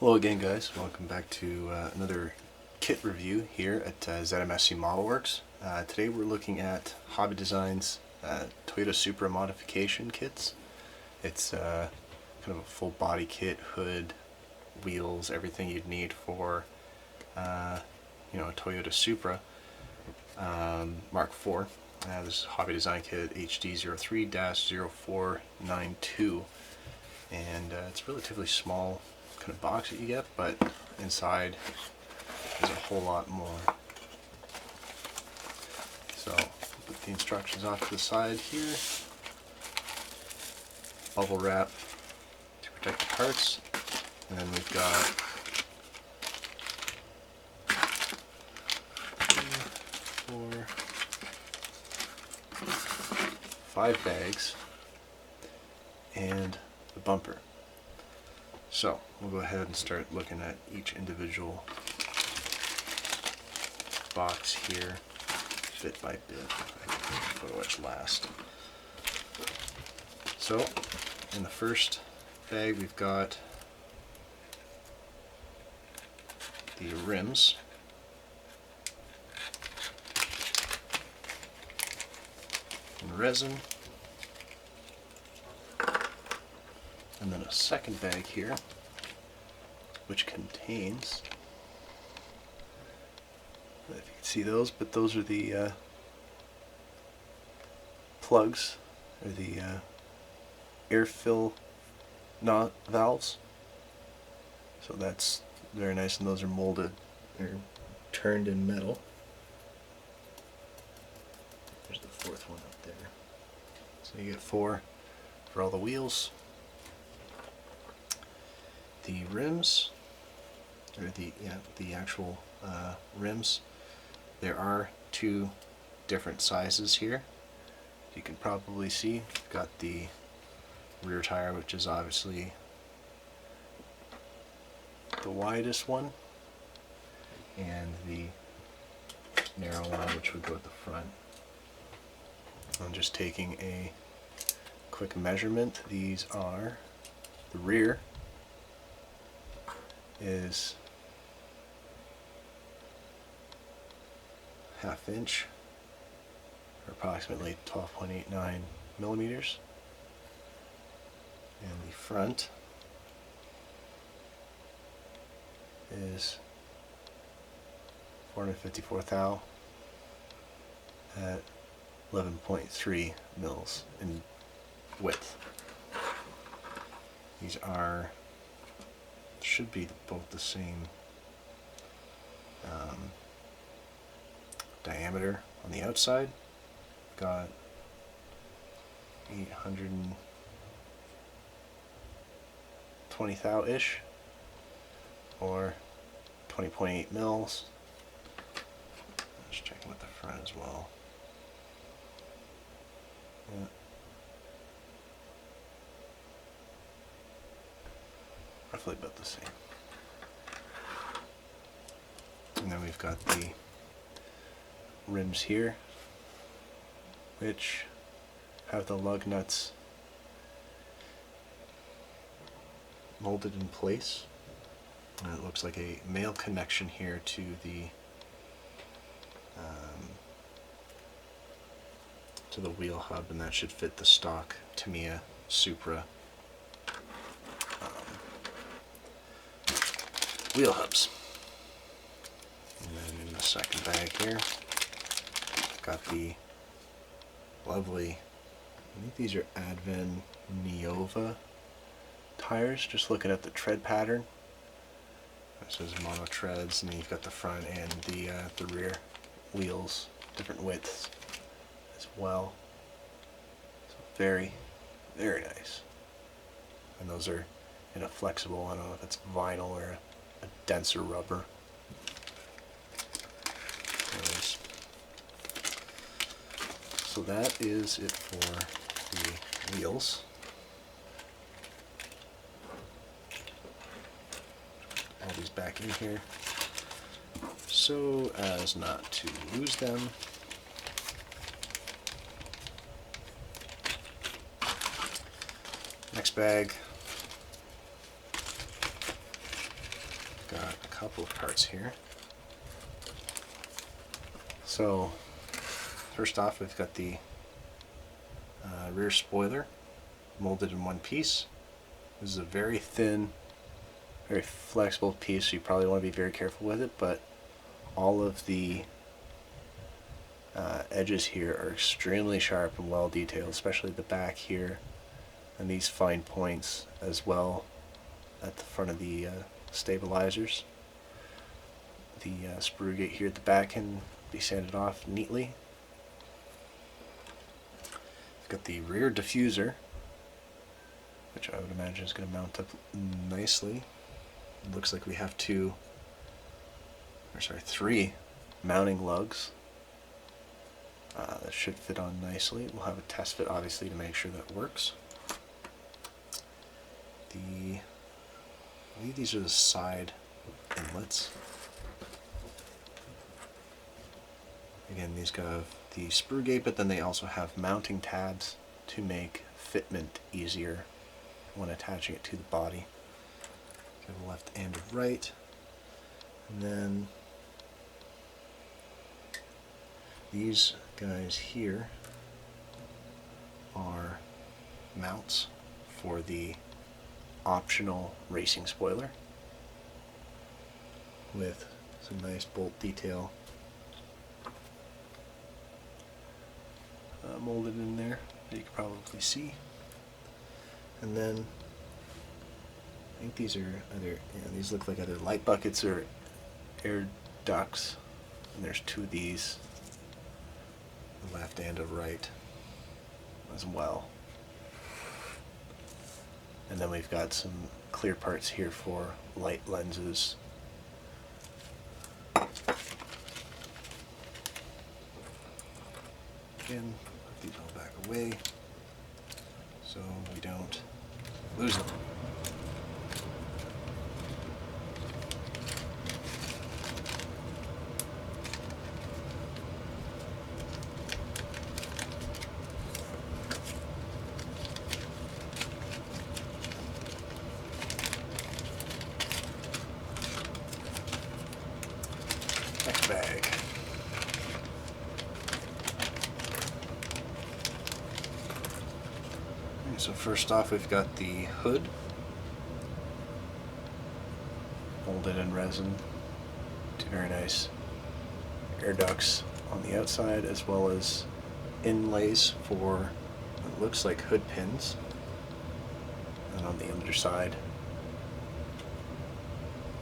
Hello again, guys. Welcome back to another kit review here at Z.M.S.C Model Works. Today we're looking at Hobby Design's Toyota Supra modification kits. It's kind of a full body kit, hood, wheels, everything you'd need for a Toyota Supra Mark IV. This is Hobby Design Kit HD03-0492, and it's a relatively small kind of box that you get, but inside there's a whole lot more. So put the instructions off to the side here. Bubble wrap to protect the parts, and then we've got 5 bags and the bumper. So we'll go ahead and start looking at each individual box here, bit by bit. I can photo etch last. So in the first bag we've got the rims, and resin, and then a second bag here which contains, I don't know if you can see those, but those are the plugs, or the air fill valves. So that's very nice, and those are molded, they're turned in metal. There's the fourth one up there. So you get 4 for all the wheels. The rims, or the actual rims, there are 2 different sizes here. You can probably see, you've got the rear tire, which is obviously the widest one, and the narrow one, which would go at the front. I'm just taking a quick measurement. These are, the rear is 1/2 inch, or approximately 12.89 millimeters, and the front is 454 thou at 11.3 mils in width. These should be both the same diameter on the outside. Got 820 thou-ish, or 20.8 mils. Just checking with the front as well. Yeah. Roughly about the same. And then we've got the rims here, which have the lug nuts molded in place. And it looks like a male connection here to the wheel hub, and that should fit the stock Tamiya Supra wheel hubs. And then in the second bag here, got the lovely, I think these are Advent Neova tires. Just looking at the tread pattern, it says mono treads, and then you've got the front and the rear wheels, different widths as well. So very, very nice. And those are in a flexible, I don't know if it's vinyl or a denser rubber. Anyways, so that is it for the wheels. All these back in here so as not to lose them. Next bag, couple of parts here. So first off, we've got the rear spoiler molded in one piece. This is a very thin, very flexible piece, so you probably want to be very careful with it, but all of the edges here are extremely sharp and well detailed, especially the back here and these fine points as well at the front of the stabilizers. The sprue gate here at the back can be sanded off neatly. We've got the rear diffuser, which I would imagine is going to mount up nicely. It looks like we have three mounting lugs. That should fit on nicely. We'll have a test fit obviously to make sure that works. I believe these are the side inlets. Again, these have the sprue gate, but then they also have mounting tabs to make fitment easier when attaching it to the body. Okay, left and right. And then these guys here are mounts for the optional racing spoiler with some nice bolt detail molded in there that you can probably see. And then I think these are these look like either light buckets or air ducts, and there's two of these, a left and a right as well. And then we've got some clear parts here for light lenses. Again, put these all back away so we don't lose them. Next bag. Okay, so first off, we've got the hood molded in resin. Two very nice air ducts on the outside, as well as inlays for what looks like hood pins. And on the underside,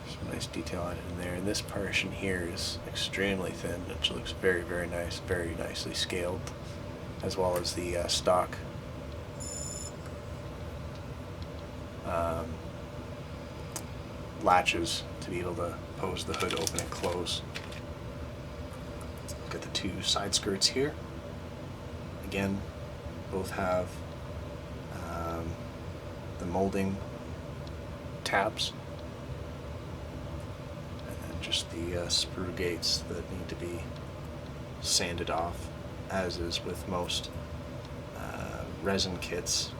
some nice detail added in there. And this portion here is extremely thin, which looks very, very nice, very nicely scaled, as well as the stock latches to be able to pose the hood open and close. Got the two side skirts here. Again, both have the molding tabs, and then just the sprue gates that need to be sanded off, as is with most resin kits.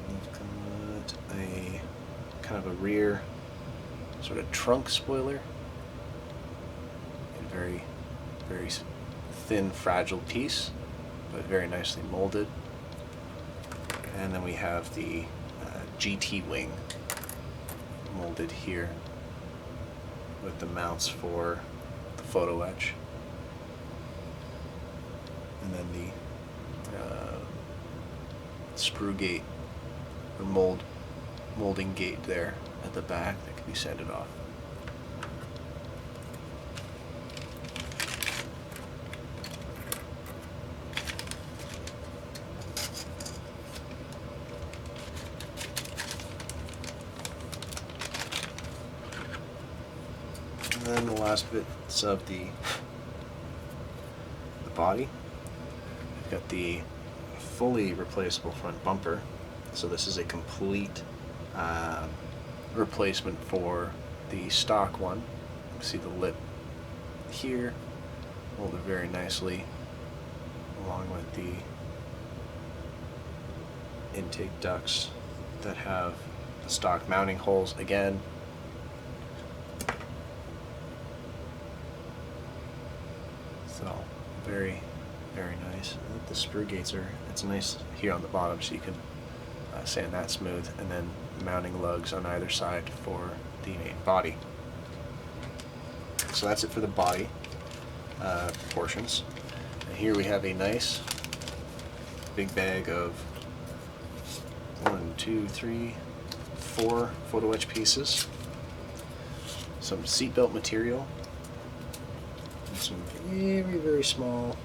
We've got a kind of a rear sort of trunk spoiler, a very, very thin, fragile piece, but very nicely molded. And then we have the GT wing molded here with the mounts for the photo etch, and then the sprue gate or molding gate there at the back that can be sanded off. And then the last bits of the body. We've got the fully replaceable front bumper. So this is a complete replacement for the stock one. You can see the lip here, molded very nicely, along with the intake ducts that have the stock mounting holes. Again, very, very nice. I think the sprue gates are, it's nice here on the bottom so you can sand that smooth, and then mounting lugs on either side for the main body. So that's it for the body portions. And here we have a nice big bag of 1, 2, 3, 4 photo etch pieces, some seatbelt material, and some very, very small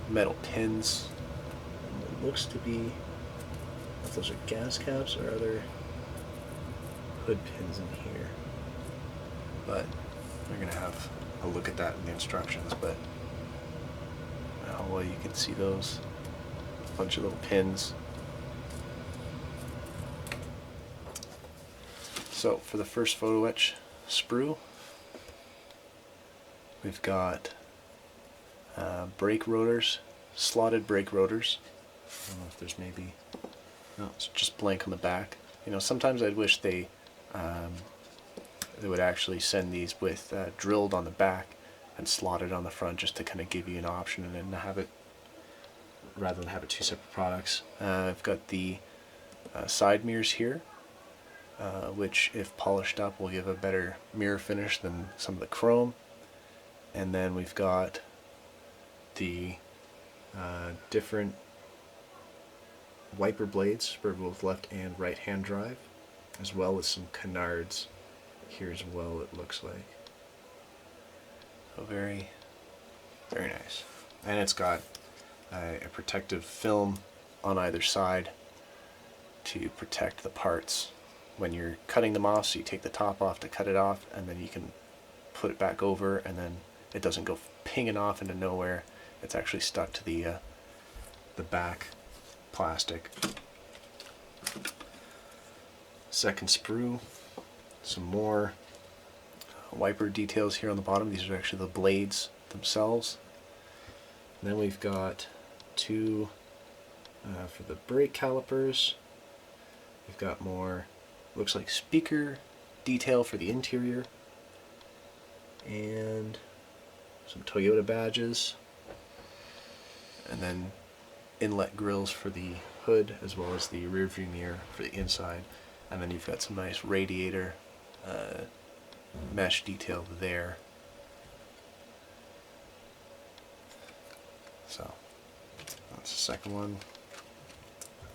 metal pins. And it looks to be, if those are gas caps or other hood pins in here, but we're going to have a look at that in the instructions. But how well you can see those, a bunch of little pins. So for the first photo etch sprue, we've got brake rotors, slotted brake rotors. I don't know if there's maybe, no, it's just blank on the back. You know, sometimes I'd wish they would actually send these with drilled on the back and slotted on the front, just to kind of give you an option and then have it, rather than have it two separate products. I've got the side mirrors here, which if polished up will give a better mirror finish than some of the chrome. And then we've got the different wiper blades for both left and right hand drive, as well as some canards here as well, it looks like. So very, very nice. And it's got a protective film on either side to protect the parts when you're cutting them off. So you take the top off to cut it off, and then you can put it back over, and then it doesn't go pinging off into nowhere. It's actually stuck to the back plastic. Second sprue, some more wiper details here on the bottom. These are actually the blades themselves. And then we've got two for the brake calipers. We've got more, looks like speaker detail for the interior, and some Toyota badges, and then inlet grills for the hood as well as the rear view mirror for the inside. And then you've got some nice radiator mesh detail there. So that's the second one.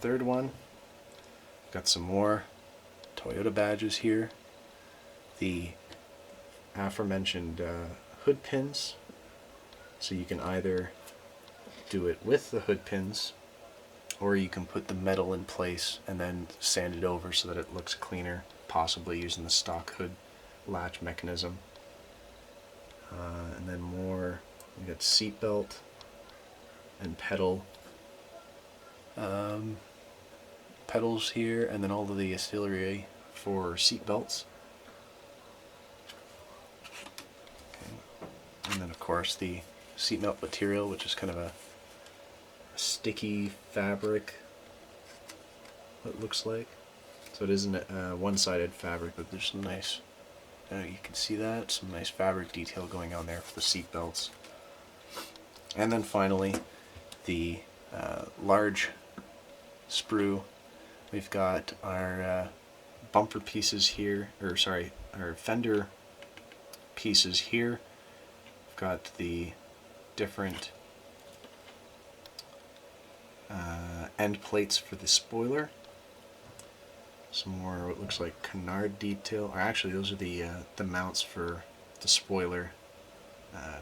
Third one, got some more Toyota badges here. The aforementioned hood pins, so you can either do it with the hood pins, or you can put the metal in place and then sand it over so that it looks cleaner, possibly using the stock hood latch mechanism. And then more, we got seat belt and pedal pedals here, and then all of the auxiliary for seat belts. Okay. And then of course the seat melt material, which is kind of a sticky fabric, what it looks like. So it isn't a one-sided fabric, but there's some nice, you can see that, some nice fabric detail going on there for the seat belts. And then finally, the large sprue. We've got our bumper pieces here, or sorry, our fender pieces here. We've got the different end plates for the spoiler. Some more what looks like canard detail, or actually those are the mounts for the spoiler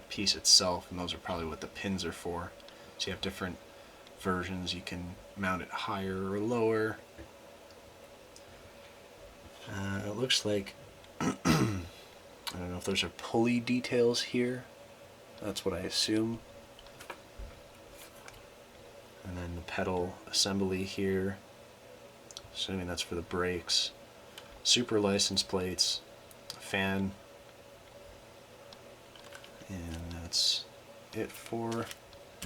piece itself, and those are probably what the pins are for. So you have different versions, you can mount it higher or lower. It looks like I don't know if those are pulley details here, that's what I assume. And then the pedal assembly here, assuming that's for the brakes. Supra license plates, a fan, and that's it for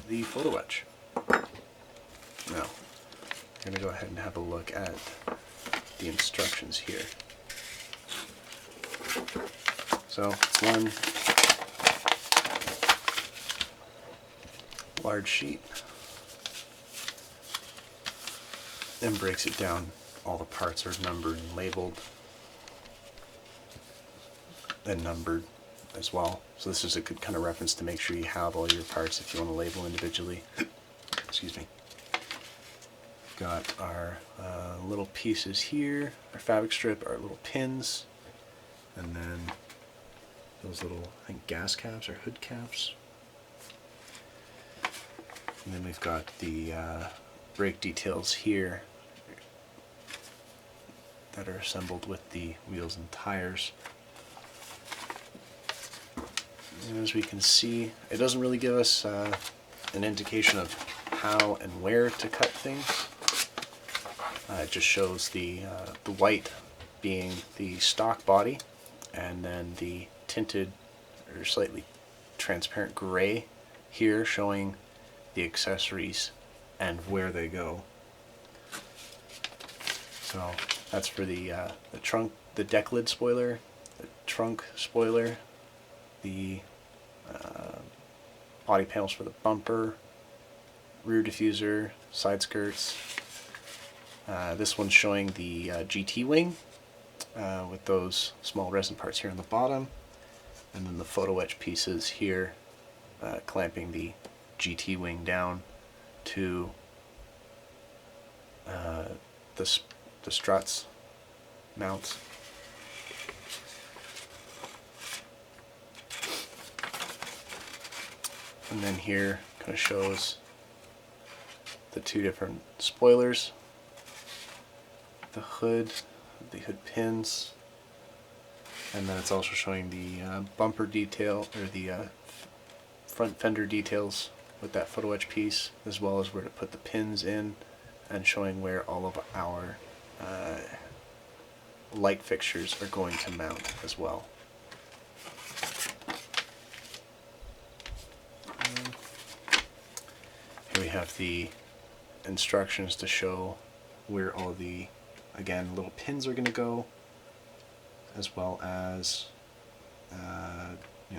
the photo etch. Now, I'm going to go ahead and have a look at the instructions here. So, one large sheet and breaks it down. All the parts are numbered and labeled and numbered as well. So this is a good kind of reference to make sure you have all your parts if you want to label individually. Excuse me. Got our little pieces here, our fabric strip, our little pins, and then those little, I think, gas caps or hood caps. And then we've got the brake details here that are assembled with the wheels and tires. And as we can see, it doesn't really give us an indication of how and where to cut things. It just shows the white being the stock body, and then the tinted or slightly transparent gray here showing the accessories and where they go. So that's for the trunk, the deck lid spoiler, the trunk spoiler, the body panels for the bumper, rear diffuser, side skirts. This one's showing the GT wing with those small resin parts here on the bottom, and then the photo etch pieces here clamping the GT wing down to the struts mounts. And then here kind of shows the two different spoilers, the hood pins, and then it's also showing the bumper detail, or the front fender details with that photo etch piece, as well as where to put the pins in, and showing where all of our light fixtures are going to mount as well. Here we have the instructions to show where all the, again, little pins are going to go, as well as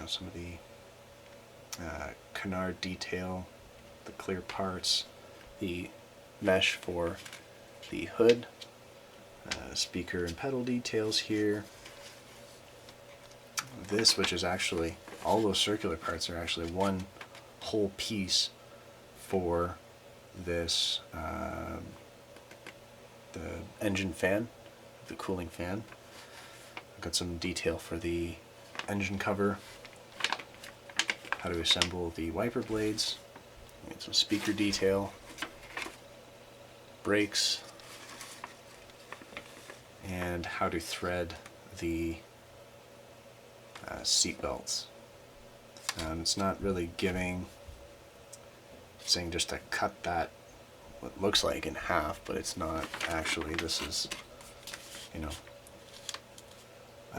some of the canard detail, the clear parts, the mesh for the hood, speaker and pedal details here. This, which is actually, all those circular parts are actually one whole piece for this, the engine fan, the cooling fan. I've got some detail for the engine cover, how to assemble the wiper blades, and some speaker detail, brakes, and how to thread the seat belts. It's not really saying just to cut that, what looks like, in half, but it's not actually. This is, I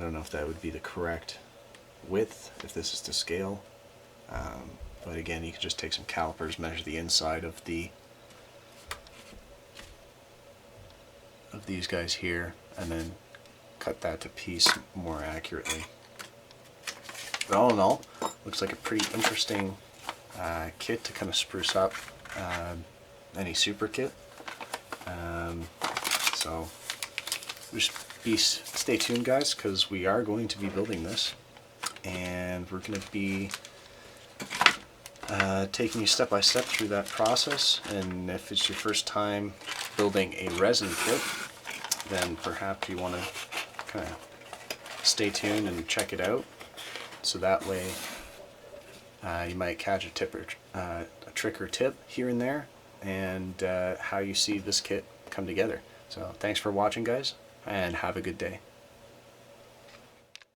don't know if that would be the correct width, if this is to scale, but again, you can just take some calipers, measure the inside of these guys here, and then cut that to piece more accurately. But all in all, looks like a pretty interesting kit to kind of spruce up any Supra kit. So just stay tuned, guys, because we are going to be building this, and we're going to be taking you step by step through that process. And if it's your first time building a resin kit, then perhaps you want to kind of stay tuned and check it out, so that way you might catch a trick or tip here and there, and how you see this kit come together. So thanks for watching, guys, and have a good day.